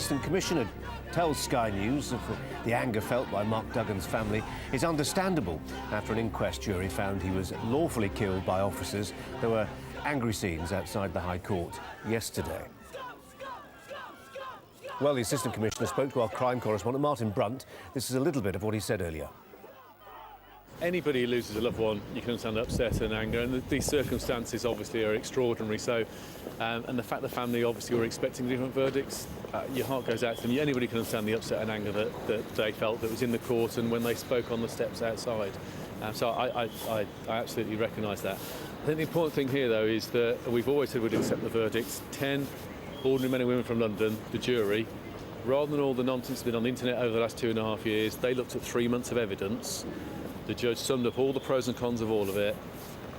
Assistant Commissioner tells Sky News of the anger felt by Mark Duggan's family is understandable after an inquest jury found he was lawfully killed by officers. There were angry scenes outside the High Court yesterday. Well, the Assistant Commissioner spoke to our crime correspondent Martin Brunt. This is a little bit of what he said earlier. Anybody who loses a loved one, you can understand upset and anger, and these circumstances obviously are extraordinary. So, and the fact the family obviously were expecting different verdicts, your heart goes out to them. Anybody can understand the upset and anger that they felt that was in the court and when they spoke on the steps outside. So I absolutely recognise that. I think the important thing here, though, is that we've always said we'd accept the verdicts. 10 ordinary men and women from London, the jury, rather than all the nonsense that's been on the internet over the last 2.5 years, they looked at 3 months of evidence. The judge summed up all the pros and cons of all of it.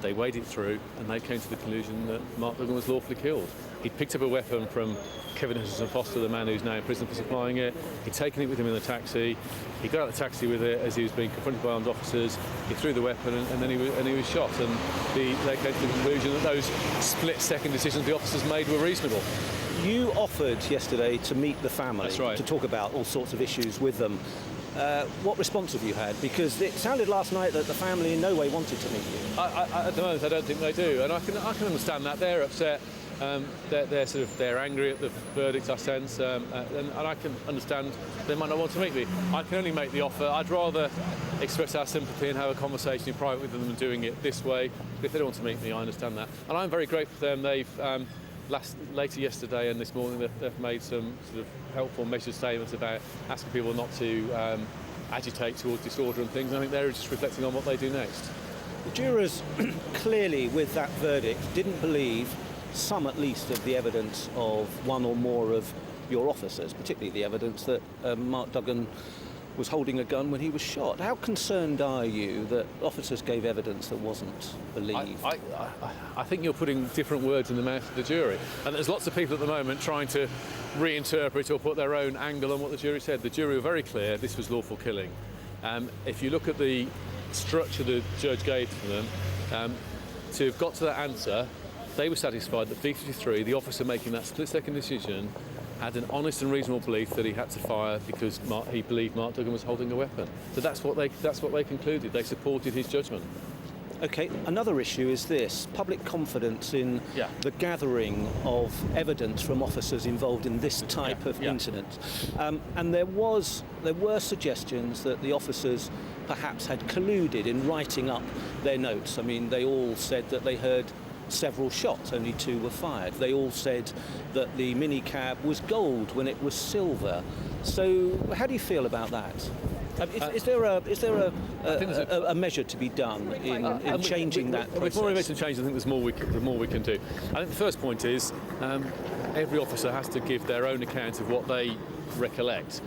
They weighed it through and they came to the conclusion that Mark Duggan was lawfully killed. He'd picked up a weapon from Kevin Hutchinson Foster, the man who's now in prison for supplying it. He'd taken it with him in the taxi. He got out of the taxi with it as he was being confronted by armed officers. He threw the weapon and then he was shot. And they came to the conclusion that those split-second decisions the officers made were reasonable. You offered yesterday to meet the family. That's right. To talk about all sorts of issues with them. What response have you had? Because it sounded last night that the family in no way wanted to meet you. At the moment, I don't think they do, and I can understand that. They're upset. They're angry at the verdicts, I sense, and I can understand they might not want to meet me. I can only make the offer. I'd rather express our sympathy and have a conversation in private with them than doing it this way. If they don't want to meet me, I understand that, and I'm very grateful for them. They've later yesterday and this morning they've made some sort of helpful measured statements about asking people not to agitate towards disorder and things. I think they're just reflecting on what they do next. The jurors clearly, with that verdict, didn't believe some at least of the evidence of one or more of your officers, particularly the evidence that Mark Duggan was holding a gun when he was shot. How concerned are you that officers gave evidence that wasn't believed? I think you're putting different words in the mouth of the jury. And there's lots of people at the moment trying to reinterpret or put their own angle on what the jury said. The jury were very clear this was lawful killing. If you look at the structure the judge gave to them, to have got to that answer, they were satisfied that V53, the officer making that split-second decision, had an honest and reasonable belief that he had to fire because he believed Mark Duggan was holding a weapon. So that's what they concluded. They supported his judgment. OK, another issue is this, public confidence in the gathering of evidence from officers involved in this type of incident. And there were suggestions that the officers perhaps had colluded in writing up their notes. I mean, they all said that they heard several shots, only 2 were fired. They all said that the minicab was gold when it was silver. So how do you feel about that? Is there a measure to be done in changing that process? Before we make some change, I think there's more we can do. I think the first point is every officer has to give their own account of what they recollect.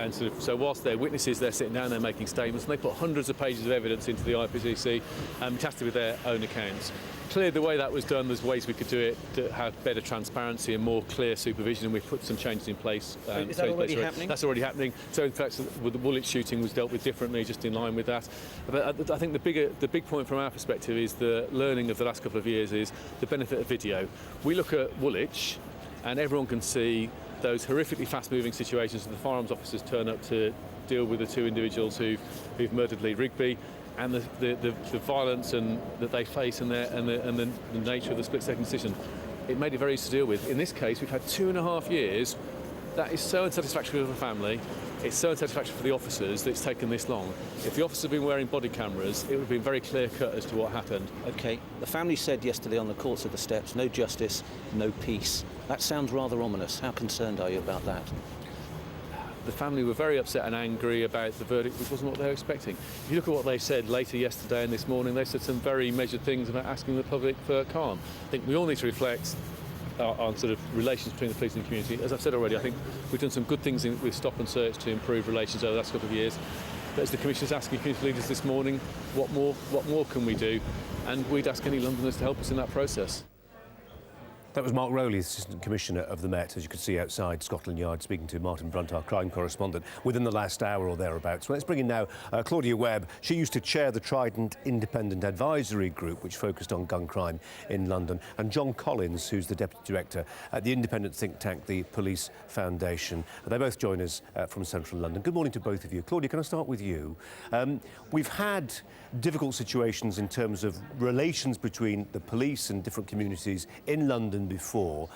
So whilst they're witnesses, they're sitting down, they're making statements, and they put hundreds of pages of evidence into the IPCC, it has to be their own accounts. Clearly, the way that was done, there's ways we could do it to have better transparency and more clear supervision, and we've put some changes in place. Is that already happening? That's already happening. So in fact, with the Woolwich shooting was dealt with differently, just in line with that. But I think the big point from our perspective is the learning of the last couple of years is the benefit of video. We look at Woolwich, and everyone can see those horrifically fast-moving situations that the firearms officers turn up to deal with the 2 individuals who've murdered Lee Rigby, and the violence that they face and the nature of the split-second decision. It made it very easy to deal with. In this case, we've had 2.5 years. That is so unsatisfactory for the family. It's so unsatisfactory for the officers that it's taken this long. If the officers had been wearing body cameras, it would have been very clear-cut as to what happened. OK. The family said yesterday on the courts of the steps, no justice, no peace. That sounds rather ominous. How concerned are you about that? The family were very upset and angry about the verdict, which wasn't what they were expecting. If you look at what they said later yesterday and this morning, they said some very measured things about asking the public for calm. I think we all need to reflect on sort of relations between the police and the community. As I've said already, I think we've done some good things with stop and search to improve relations over the last couple of years. But as the Commissioner's asking community leaders this morning, what more can we do? And we'd ask any Londoners to help us in that process. That was Mark Rowley, Assistant Commissioner of the Met, as you could see outside Scotland Yard, speaking to Martin Brunt, our crime correspondent, within the last hour or thereabouts. Well, let's bring in now Claudia Webbe. She used to chair the Trident Independent Advisory Group, which focused on gun crime in London, and John Collins, who's the Deputy Director at the independent think tank, the Police Foundation. They both join us from central London. Good morning to both of you. Claudia, can I start with you? We've had difficult situations in terms of relations between the police and different communities in London before.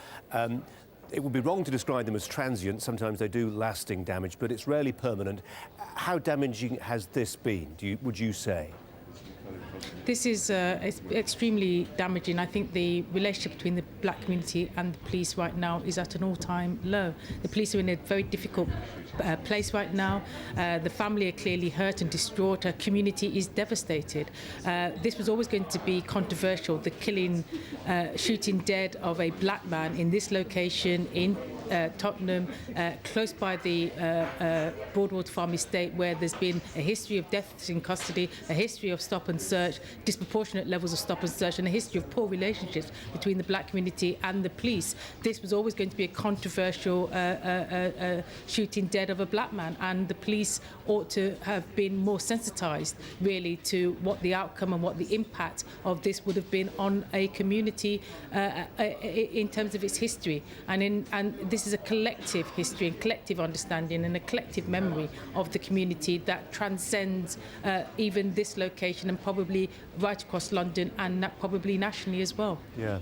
It would be wrong to describe them as transient. Sometimes they do lasting damage, but it's rarely permanent. How damaging has this been, would you say? This is extremely damaging. I think the relationship between the black community and the police right now is at an all-time low. The police are in a very difficult place right now. The family are clearly hurt and distraught. Our community is devastated. This was always going to be controversial, the shooting dead of a black man in this location in Tottenham, close by the Broadwater Farm estate, where there's been a history of deaths in custody, a history of stop and search, disproportionate levels of stop and search, and a history of poor relationships between the black community and the police. This was always going to be a controversial shooting dead of a black man, and the police ought to have been more sensitised, really, to what the outcome and what the impact of this would have been on a community in terms of its history. And this is a collective history and collective understanding and a collective memory of the community that transcends even this location and probably right across London and probably nationally as well. Yeah.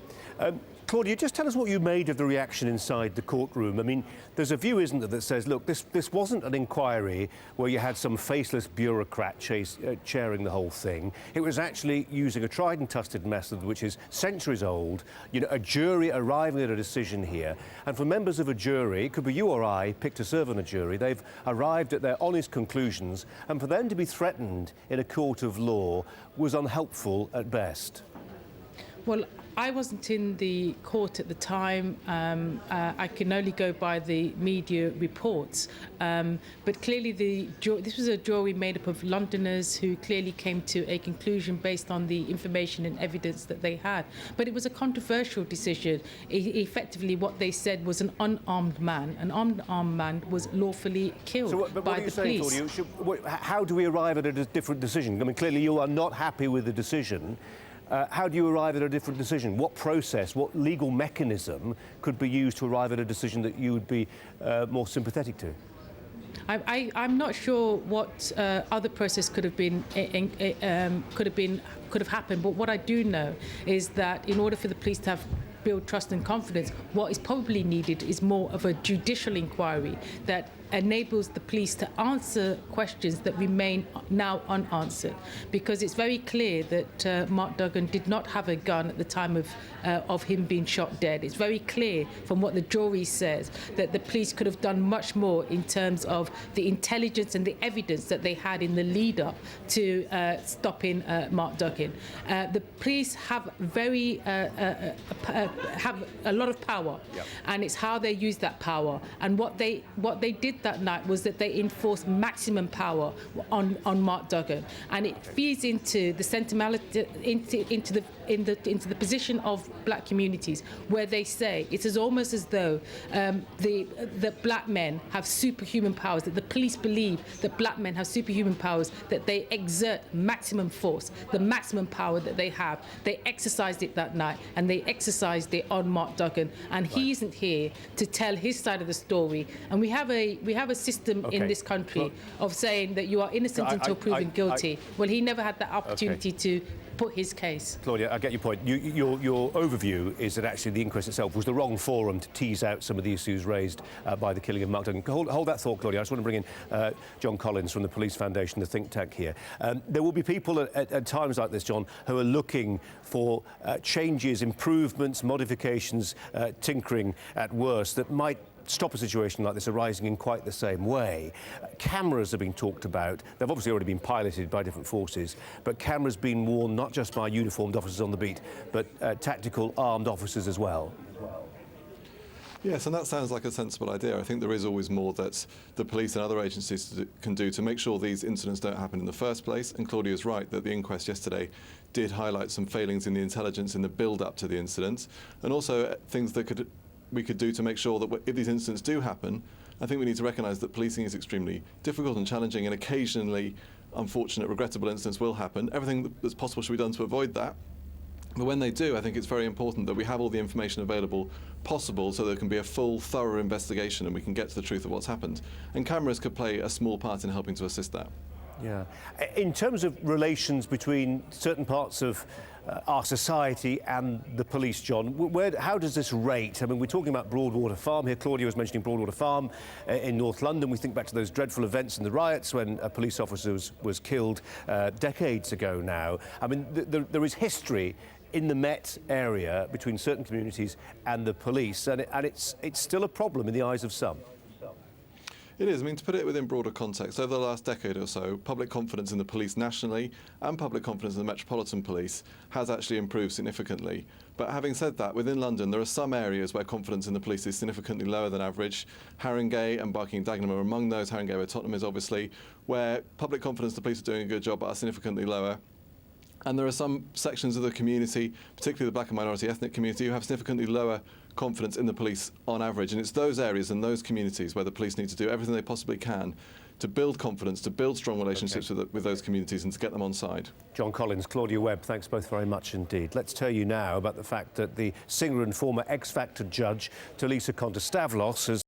Claudia, just tell us what you made of the reaction inside the courtroom. I mean, there's a view, isn't there, that says, look, this wasn't an inquiry where you had some faceless bureaucrat chairing the whole thing. It was actually using a tried and trusted method, which is centuries old, you know, a jury arriving at a decision here. And for members of a jury, it could be you or I, picked to serve on a jury, they've arrived at their honest conclusions, and for them to be threatened in a court of law was unhelpful at best. Well, I wasn't in the court at the time. I can only go by the media reports. But clearly this was a jury made up of Londoners who clearly came to a conclusion based on the information and evidence that they had. But it was a controversial decision. Effectively, what they said was an unarmed man. An unarmed man was lawfully killed by the police. Claudia? How do we arrive at a different decision? I mean, clearly you are not happy with the decision. How do you arrive at a different decision? What process, what legal mechanism could be used to arrive at a decision that you would be more sympathetic to? I'm not sure what other process could have happened, but what I do know is that in order for the police to build trust and confidence, what is probably needed is more of a judicial inquiry that enables the police to answer questions that remain now unanswered, because it's very clear that Mark Duggan did not have a gun at the time of him being shot dead. It's very clear from what the jury says that the police could have done much more in terms of the intelligence and the evidence that they had in the lead up to stopping Mark Duggan. The police have have a lot of power, yep. And it's how they use that power. And what they did that night was that they enforced maximum power on Mark Duggan, and it feeds into the sentimentality, into the position of black communities, where they say it is almost as though the black men have superhuman powers, that the police believe that black men have superhuman powers, that they exert maximum force, the maximum power that they have. They exercised it that night, and they exercised it on Mark Duggan, and he isn't here to tell his side of the story. And we have a system in this country of saying that you are innocent until proven guilty. Well, he never had that opportunity to put his case. Claudia, I get your point. Your overview is that actually the inquest itself was the wrong forum to tease out some of the issues raised by the killing of Mark Duggan. Hold that thought, Claudia. I just want to bring in John Collins from the Police Foundation, the think tank here. There will be people at times like this, John, who are looking for changes, improvements, modifications, tinkering at worst, that might stop a situation like this arising in quite the same way. Cameras have been talked about. They've obviously already been piloted by different forces, but cameras being worn not just by uniformed officers on the beat, but tactical armed officers as well. Yes, and that sounds like a sensible idea. I think there is always more that the police and other agencies can do to make sure these incidents don't happen in the first place. And Claudia's right that the inquest yesterday did highlight some failings in the intelligence in the build-up to the incident, and also things that we could do to make sure that if these incidents do happen, I think we need to recognise that policing is extremely difficult and challenging, and occasionally unfortunate, regrettable incidents will happen. Everything that's possible should be done to avoid that. But when they do, I think it's very important that we have all the information available possible so there can be a full, thorough investigation and we can get to the truth of what's happened. And cameras could play a small part in helping to assist that. Yeah. In terms of relations between certain parts of our society and the police, John, how does this rate? I mean, we're talking about Broadwater Farm here. Claudia was mentioning Broadwater Farm in North London. We think back to those dreadful events and the riots when a police officer was killed decades ago now. I mean, there is history in the Met area between certain communities and the police, and it's still a problem in the eyes of some. It is. I mean, to put it within broader context, over the last decade or so, public confidence in the police nationally and public confidence in the Metropolitan Police has actually improved significantly. But having said that, within London, there are some areas where confidence in the police is significantly lower than average. Haringey and Barking and Dagenham are among those. Haringey, where Tottenham is, obviously, where public confidence the police are doing a good job but are significantly lower. And there are some sections of the community, particularly the black and minority ethnic community, who have significantly lower confidence in the police on average. And it's those areas and those communities where the police need to do everything they possibly can to build confidence, to build strong relationships with those communities and to get them on side. John Collins, Claudia Webbe, thanks both very much indeed. Let's tell you now about the fact that the singer and former X Factor judge, Talisa Kontostavlos, has